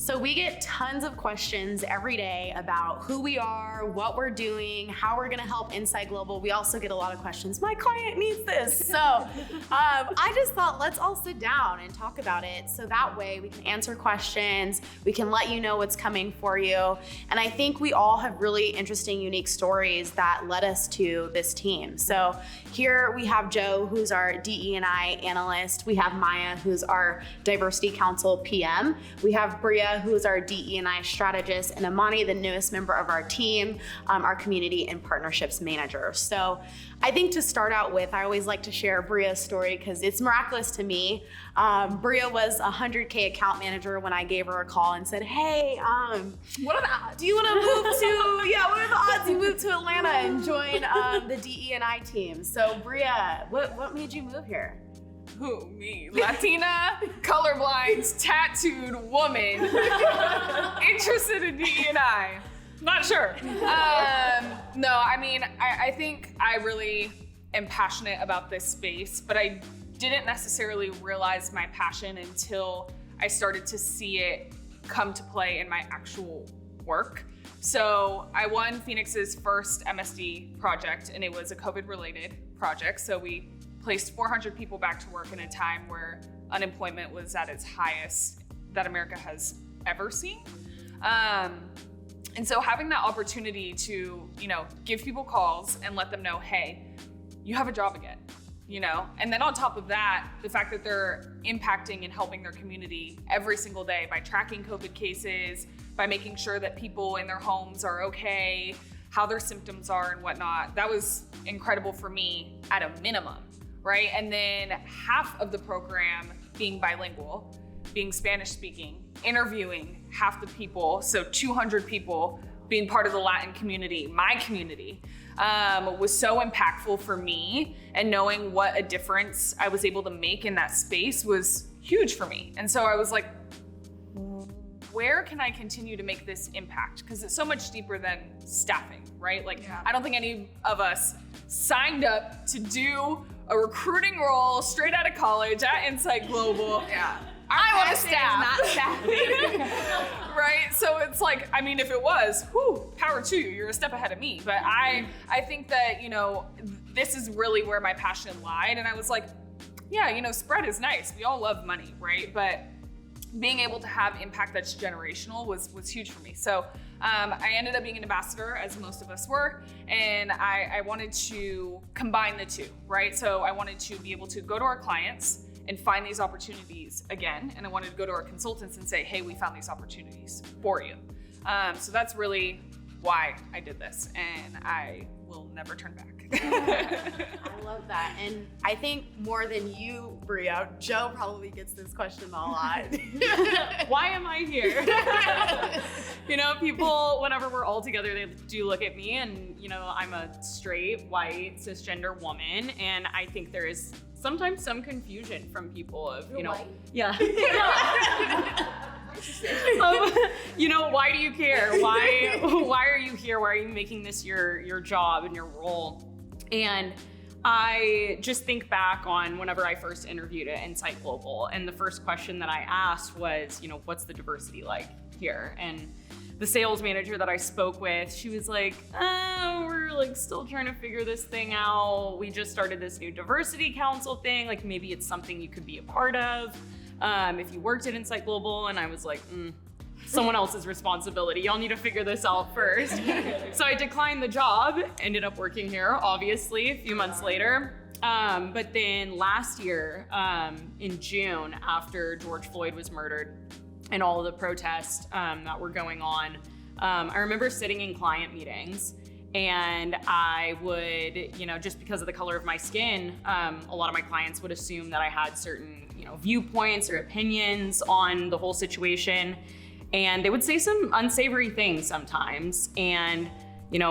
So we get tons of questions every day about who we are, what we're doing, how we're gonna help Inside Global. We also get a lot of questions, my client needs this. So I just thought, let's all sit down and talk about it. So that way we can answer questions, we can let you know what's coming for you. And I think we all have really interesting, unique stories that led us to this team. So here we have Joe, who's our DE&I analyst. We have Maya, who's our Diversity Council PM. We have Bria, who is our DE&I strategist, and Amani, the newest member of our team, our community and partnerships manager. So I think to start out with, I always like to share Bria's story because it's miraculous to me. Bria was a 100K account manager when I gave her a call and said, hey, what are the odds? Do you want to move to, what are the odds you move to Atlanta and join the DE&I team? So Bria, what made you move here? Who, me? Latina, colorblind, tattooed woman, interested in DE&I. Not sure. No, I mean, I think I really am passionate about this space, but I didn't necessarily realize my passion until I started to see it come to play in my actual work. So I won Phoenix's first MSD project, and it was a COVID-related project. So we placed 400 people back to work in a time where unemployment was at its highest that America has ever seen. And so having that opportunity to, give people calls and let them know, hey, you have a job again, And then on top of that, the fact that they're impacting and helping their community every single day by tracking COVID cases, by making sure that people in their homes are okay, how their symptoms are and whatnot, that was incredible for me at a minimum. Right? And then half of the program being bilingual, being Spanish speaking, interviewing half the people, so 200 people being part of the Latin community, my community, was so impactful for me, and knowing what a difference I was able to make in that space was huge for me. And so I was like, where can I continue to make this impact? Because it's so much deeper than staffing, right? I don't think any of us signed up to do a recruiting role straight out of college at Inside Global. Yeah. I want to staff. Not staffing. Right? So it's like, I mean, if it was, power to you. You're a step ahead of me. But I think that, this is really where my passion lied. And I was like, spread is nice. We all love money, right? But being able to have impact that's generational was huge for me. So I ended up being an ambassador, as most of us were, and I wanted to combine the two, right? So I wanted to be able to go to our clients and find these opportunities again, and I wanted to go to our consultants and say, hey, we found these opportunities for you. So that's really why I did this, and I will never turn back. I love that. And I think more than you, Bria, Joe probably gets this question a lot. Why am I here? People, whenever we're all together, they do look at me and, I'm a straight, white, cisgender woman. And I think there is sometimes some confusion from people of, White? Yeah. Why do you care? Why are you here? Why are you making this your job and your role? And I just think back on whenever I first interviewed at Insight Global, and the first question that I asked was, what's the diversity like here? And the sales manager that I spoke with, she was like, we're still trying to figure this thing out. We just started this new diversity council thing. Maybe it's something you could be a part of if you worked at Insight Global. And I was like, someone else's responsibility. Y'all need to figure this out first. So I declined the job, ended up working here, obviously, a few months later. But then last year, in June, after George Floyd was murdered and all of the protests that were going on, I remember sitting in client meetings, and I would, just because of the color of my skin, a lot of my clients would assume that I had certain, viewpoints or opinions on the whole situation. And they would say some unsavory things sometimes. And,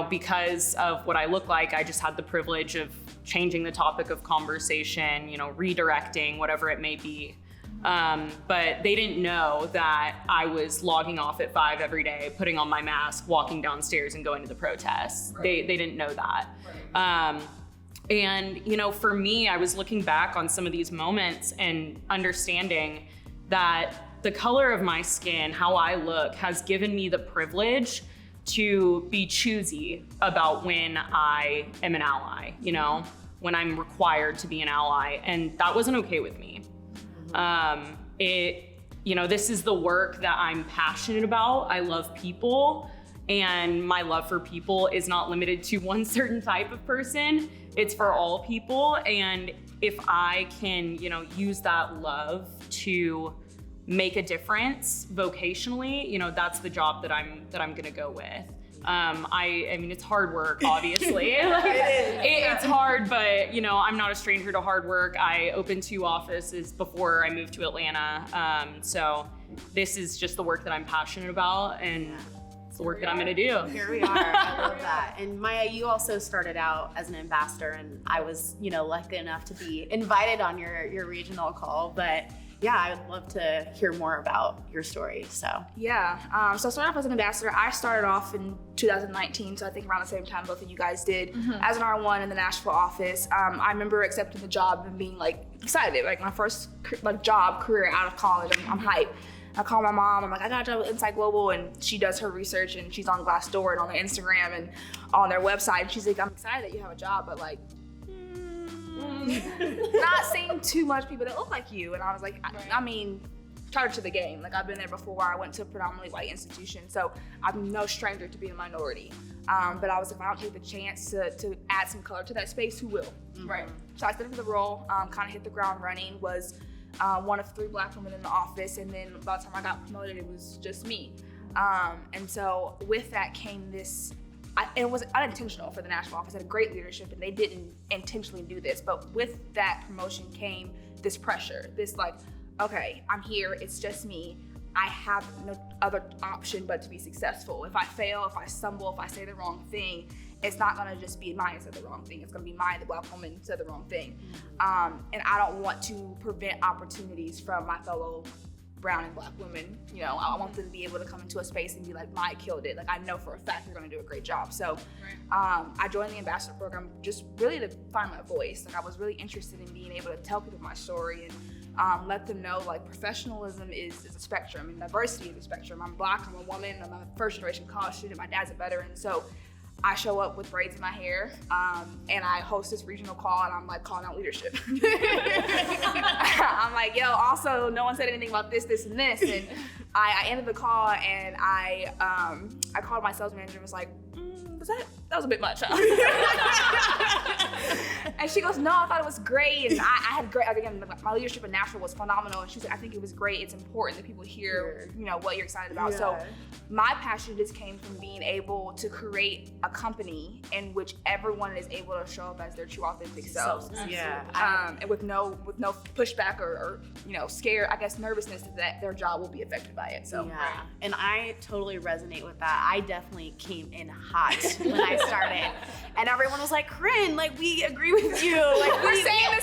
because of what I look like, I just had the privilege of changing the topic of conversation, redirecting, whatever it may be. But they didn't know that I was logging off at 5 every day, putting on my mask, walking downstairs and going to the protests. Right. They didn't know that. Right. And, for me, I was looking back on some of these moments and understanding that the color of my skin, how I look, has given me the privilege to be choosy about when I am an ally, you know, when I'm required to be an ally. And that wasn't okay with me. You know, this is the work that I'm passionate about. I love people, and my love for people is not limited to one certain type of person. It's for all people. And if I can, you know, use that love to make a difference vocationally, you know, that's the job that I'm gonna go with. I mean, it's hard work, obviously. It's hard, but you know, I'm not a stranger to hard work. I opened 2 offices before I moved to Atlanta. So this is just the work that I'm passionate about, and it's the work that I'm gonna do. Here we are. I love that. And Maya, you also started out as an ambassador, and I was, you know, lucky enough to be invited on your regional call. But yeah, I would love to hear more about your story. So yeah, so I started off as an ambassador. I started off in 2019, so I think around the same time both of you guys did, as an R1 in the Nashville office. I remember accepting the job and being like excited, like my first job career out of college. I'm hyped. I call my mom, I'm like, I got a job with Insight Global, and she does her research, and she's on Glassdoor and on their Instagram and on their website. And she's like, I'm excited that you have a job, but like, not seeing too much people that look like you. And I was like, I mean, charge to the game. Like, I've been there before. I went to a predominantly white institution, so I'm no stranger to being a minority. But I was like, if I don't take the chance to add some color to that space, who will? Right. So I stepped into the role, kind of hit the ground running, was one of 3 Black women in the office, and then by the time I got promoted, it was just me. And so with that came this, it was unintentional for the Nashville office. I had great leadership, and they didn't intentionally do this, but with that promotion came this pressure, this like, okay, I'm here, it's just me. I have no other option but to be successful. If I fail, if I stumble, if I say the wrong thing, it's not gonna just be Maya said the wrong thing. It's gonna be Maya, the Black woman, said the wrong thing. And I don't want to prevent opportunities from my fellow brown and Black women. You know, I want them to be able to come into a space and be like, Maya killed it. Like, I know for a fact you're gonna do a great job. So I joined the ambassador program just really to find my voice. Like, I was really interested in being able to tell people my story and let them know, like, professionalism is a spectrum, and diversity is a spectrum. I'm Black, I'm a woman, I'm a first generation college student, my dad's a veteran. So I show up with braids in my hair, and I host this regional call, and I'm like calling out leadership. I'm like, yo, also no one said anything about this, this, and this. And I ended the call, and I called my sales manager and was like, that was a bit much, huh? And she goes, no, I thought it was great. And I had great, again, my leadership in Nashville was phenomenal. And she said, I think it was great. It's important that people hear, you know, what you're excited about. So my passion just came from being able to create a company in which everyone is able to show up as their true authentic selves. And with no pushback or you know, scare, I guess, nervousness that their job will be affected by it. So and I totally resonate with that. I definitely came in hot when I started, and everyone was like, Corinne, like, we agree with you. Like, we're saying the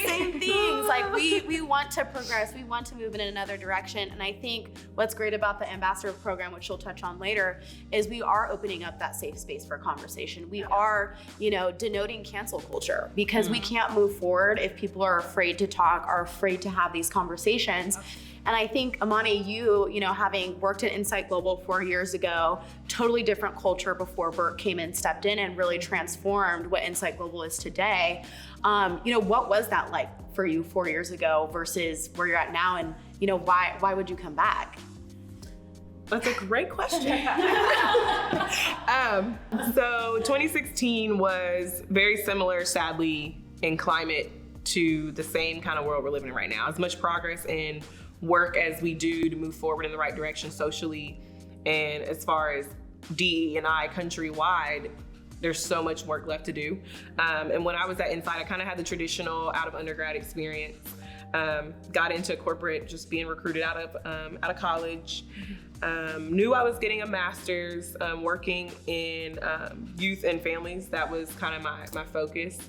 same things. Like, we want to progress. We want to move in another direction. And I think what's great about the ambassador program, which you'll touch on later, is we are opening up that safe space for conversation. We are, you know, denoting cancel culture, because we can't move forward if people are afraid to talk, are afraid to have these conversations. And I think, Amani, you know, having worked at Insight Global 4 years ago, totally different culture before Bert came in, stepped in, and really transformed what Insight Global is today. You know, what was that like for you 4 years ago versus where you're at now? And, you know, why would you come back? That's a great question. So 2016 was very similar, sadly, in climate to the same kind of world we're living in right now. As much progress in work as we do to move forward in the right direction socially, and as far as DE&I countrywide, there's so much work left to do. And when I was at Insight, I kind of had the traditional out of undergrad experience. Got into corporate, just being recruited out of college. Knew I was getting a master's, working in youth and families. That was kind of my focus.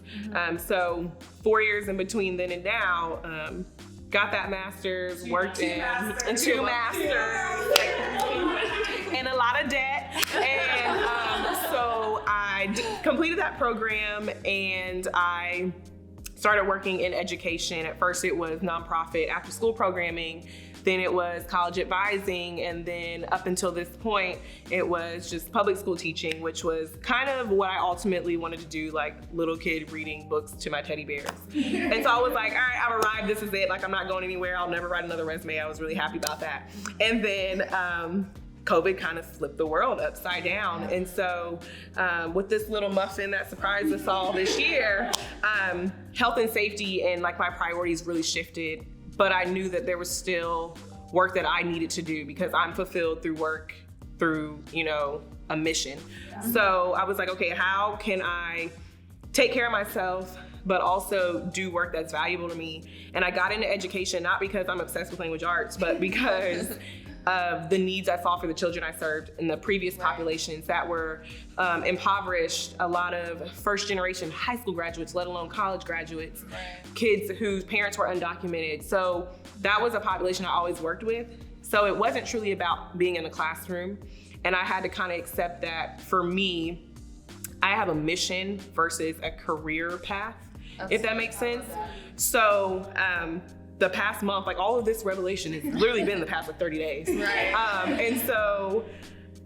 So 4 years in between then and now, got that master's, worked in two masters, and a lot of debt. And so I completed that program, and I started working in education. At first it was nonprofit after school programming, then it was college advising, and then up until this point, it was just public school teaching, which was kind of what I ultimately wanted to do, like little kid reading books to my teddy bears. And so I was like, all right, I've arrived, this is it. Like, I'm not going anywhere. I'll never write another resume. I was really happy about that. And then COVID kind of flipped the world upside down. And so with this little muffin that surprised us all this year, health and safety and like my priorities really shifted. But I knew that there was still work that I needed to do because I'm fulfilled through work, through, you know, a mission. Yeah. So I was like, okay, how can I take care of myself, but also do work that's valuable to me? And I got into education, not because I'm obsessed with language arts, but because of the needs I saw for the children I served in the previous populations that were impoverished, a lot of first generation high school graduates, let alone college graduates, kids whose parents were undocumented. So that was a population I always worked with. So it wasn't truly about being in a classroom. And I had to kind of accept that for me, I have a mission versus a career path, if that makes sense. So, the past month, like all of this revelation has literally been the past like 30 days. And so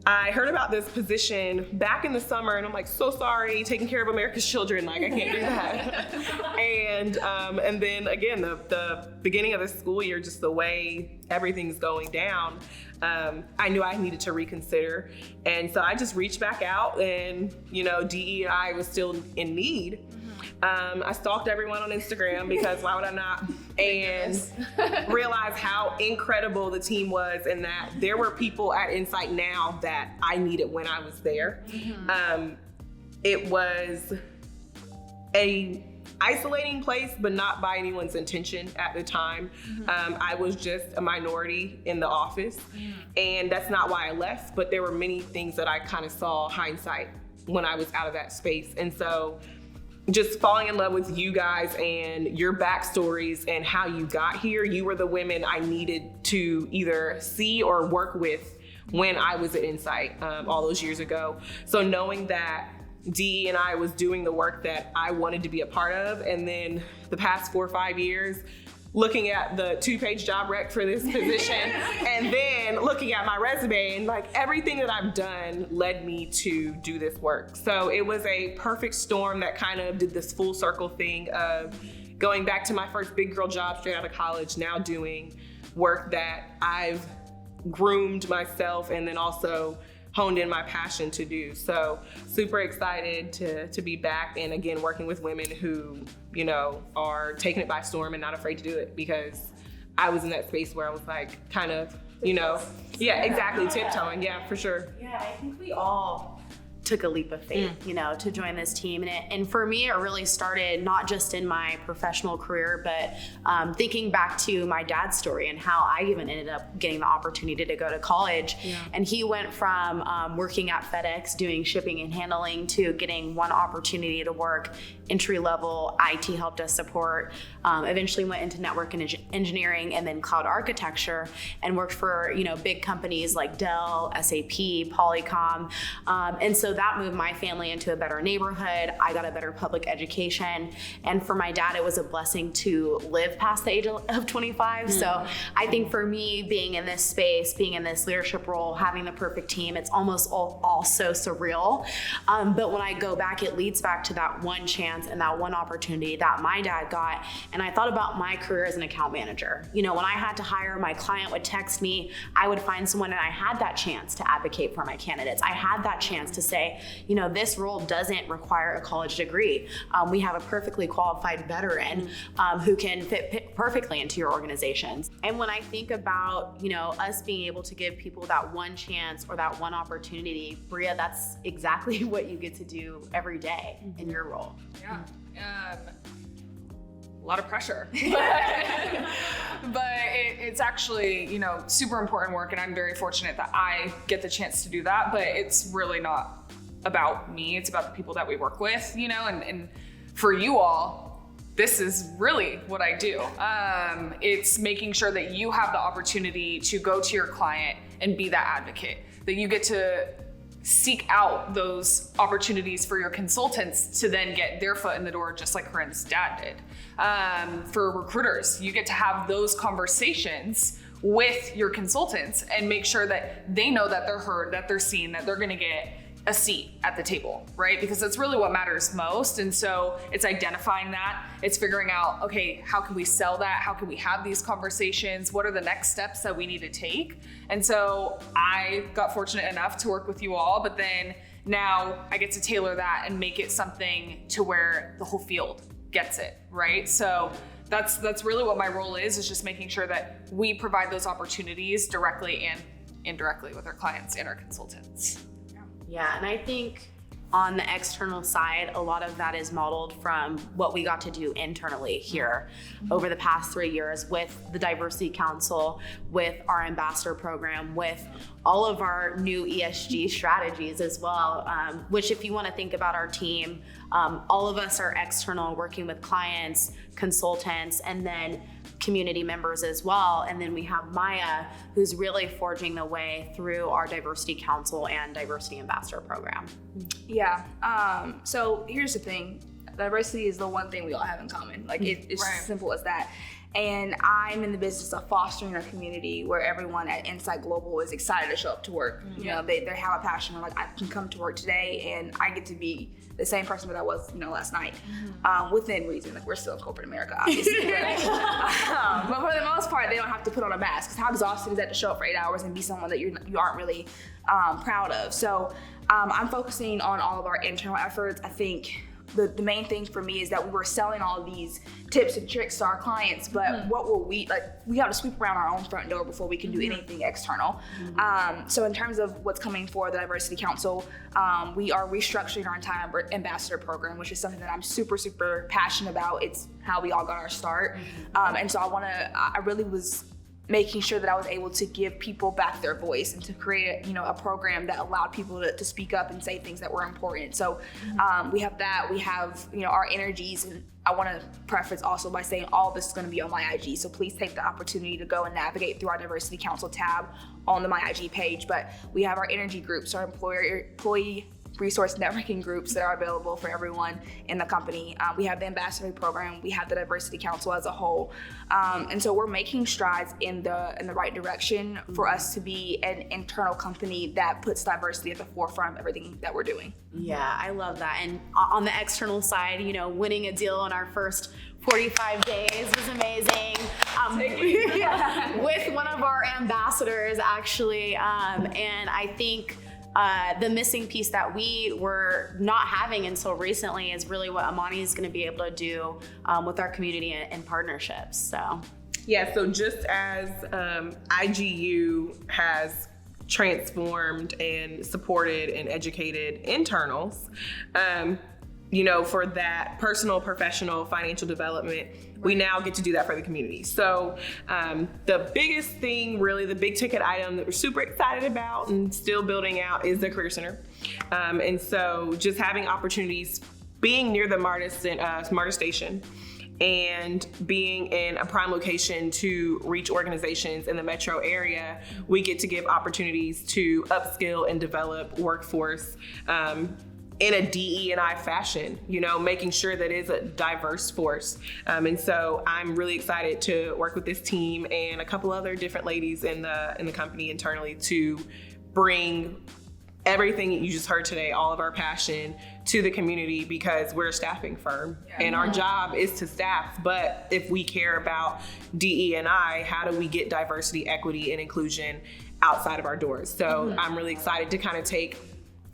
I heard about this position back in the summer and I'm like, so sorry, taking care of America's children, like I can't do that. And then again, the beginning of the school year, just the way everything's going down, I knew I needed to reconsider. And so I just reached back out and, you know, DE&I was still in need. I stalked everyone on Instagram because why would I not? And realized how incredible the team was and that there were people at Insight Now that I needed when I was there. It was a isolating place, but not by anyone's intention at the time. I was just a minority in the office, and that's not why I left, but there were many things that I kind of saw hindsight when I was out of that space. And so just falling in love with you guys and your backstories and how you got here, you were the women I needed to either see or work with when I was at Insight all those years ago. So knowing that DE&I was doing the work that I wanted to be a part of, and then the past 4 or 5 years, looking at the 2-page job rec for this position, and then looking at my resume, and like everything that I've done led me to do this work. So it was a perfect storm that kind of did this full circle thing of going back to my first big girl job straight out of college, now doing work that I've groomed myself and then also honed in my passion to do. So super excited to be back, and again, working with women who, you know, are taking it by storm and not afraid to do it, because I was in that space where I was like kind of, you know, yeah, exactly, tiptoeing, yeah, for sure. Yeah, I think we all took a leap of faith, you know, to join this team. And for me, it really started not just in my professional career, but thinking back to my dad's story and how I even ended up getting the opportunity to go to college. And he went from working at FedEx doing shipping and handling to getting one opportunity to work entry level IT help desk support, eventually went into network and engineering and then cloud architecture, and worked for, you know, big companies like Dell, SAP, Polycom. And so that moved my family into a better neighborhood. I got a better public education. And for my dad, it was a blessing to live past the age of 25. So I think for me, being in this space, being in this leadership role, having the perfect team, it's almost all so surreal. But when I go back, it leads back to that one chance and that one opportunity that my dad got. And I thought about my career as an account manager. You know, when I had to hire, my client would text me, I would find someone, and I had that chance to advocate for my candidates. I had that chance to say, you know, this role doesn't require a college degree. We have a perfectly qualified veteran who can fit perfectly into your organizations. And when I think about, you know, us being able to give people that one chance or that one opportunity, Bria, that's exactly what you get to do every day in your role. Yeah. A lot of pressure, but it's actually, you know, super important work, and I'm very fortunate that I get the chance to do that. But it's really not about me; it's about the people that we work with, you know. And for you all, this is really what I do. It's making sure that you have the opportunity to go to your client and be that advocate, that you get to seek out those opportunities for your consultants to then get their foot in the door, just like Corinne's dad did. For recruiters, you get to have those conversations with your consultants and make sure that they know that they're heard, that they're seen, that they're gonna get a seat at the table, right? Because that's really what matters most. And so it's identifying that, it's figuring out, okay, how can we sell that? How can we have these conversations? What are the next steps that we need to take? And so I got fortunate enough to work with you all, but then now I get to tailor that and make it something to where the whole field gets it, right? So that's really what my role is just making sure that we provide those opportunities directly and indirectly with our clients and our consultants. Yeah, and I think on the external side, a lot of that is modeled from what we got to do internally here over the past 3 years with the Diversity Council, with our ambassador program, with all of our new ESG strategies as well, which if you want to think about our team, all of us are external, working with clients, consultants, and then community members as well. And then we have Maya, who's really forging the way through our Diversity Council and Diversity Ambassador program. Yeah. So here's the thing. Diversity is the one thing we all have in common. Like it's Right. simple as that. And I'm in the business of fostering a community where everyone at Insight Global is excited to show up to work. You know, they have a passion. Like, I can come to work today and I get to be the same person that I was, last night, within reason. Like, we're still in corporate America, obviously. But for the most part, they don't have to put on a mask. Because how exhausting is that to show up for 8 hours and be someone that you aren't really proud of? So I'm focusing on all of our internal efforts. I think the main thing for me is that we were selling all of these tips and tricks to our clients, but what will we have to sweep around our own front door before we can do anything external. So in terms of what's coming for the Diversity Council, we are restructuring our entire ambassador program, which is something that I'm super, super passionate about. It's how we all got our start. And so I really was making sure that I was able to give people back their voice and to create a program that allowed people to speak up and say things that were important. So we have that, we have our energies, and I want to preface also by saying all this is going to be on my IG, so please take the opportunity to go and navigate through our Diversity Council tab on the My IG page. But we have our energy groups, our employee resource networking groups that are available for everyone in the company. We have the ambassador program, we have the Diversity Council as a whole. And so we're making strides in the right direction for us to be an internal company that puts diversity at the forefront of everything that we're doing. Yeah, I love that. And on the external side, winning a deal in our first 45 days was amazing. With one of our ambassadors, actually. And I think the missing piece that we were not having until recently is really what Amani is going to be able to do with our community and partnerships. So, yeah. So just as IGU has transformed and supported and educated internals, for that personal, professional, financial development, we now get to do that for the community. So the biggest thing, really the big ticket item that we're super excited about and still building out is the Career Center. And so just having opportunities, being near the MARTA station and being in a prime location to reach organizations in the metro area, we get to give opportunities to upskill and develop workforce in a DE&I fashion, making sure that it's a diverse force. And so I'm really excited to work with this team and a couple other different ladies in the company internally to bring everything you just heard today, all of our passion, to the community, because we're a staffing firm and our job is to staff. But if we care about DE&I, how do we get diversity, equity, and inclusion outside of our doors? So I'm really excited to kind of take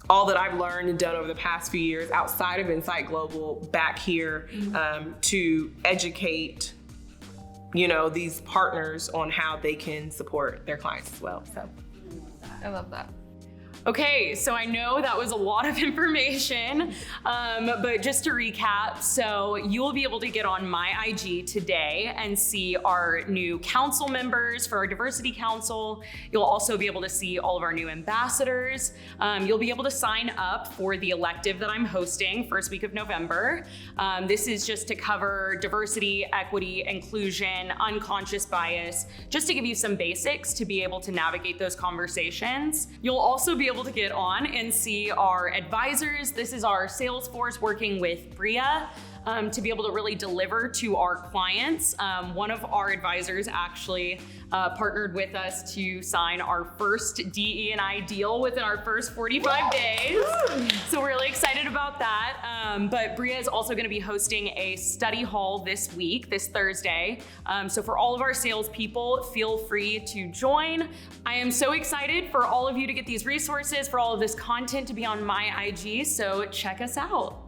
all that I've learned and done over the past few years outside of Insight Global back here to educate, these partners on how they can support their clients as well. So I love that. Okay, so I know that was a lot of information, but just to recap, so you will be able to get on my IG today and see our new council members for our Diversity Council. You'll also be able to see all of our new ambassadors. You'll be able to sign up for the elective that I'm hosting first week of November. This is just to cover diversity, equity, inclusion, unconscious bias, just to give you some basics to be able to navigate those conversations. You'll also be able able to get on and see our advisors. This is our sales force working with Bria. To be able to really deliver to our clients. One of our advisors actually partnered with us to sign our first DE&I deal within our first 45 days. So we're really excited about that. But Bria is also gonna be hosting a study hall this week, this Thursday. So for all of our salespeople, feel free to join. I am so excited for all of you to get these resources, for all of this content to be on my IG, so check us out.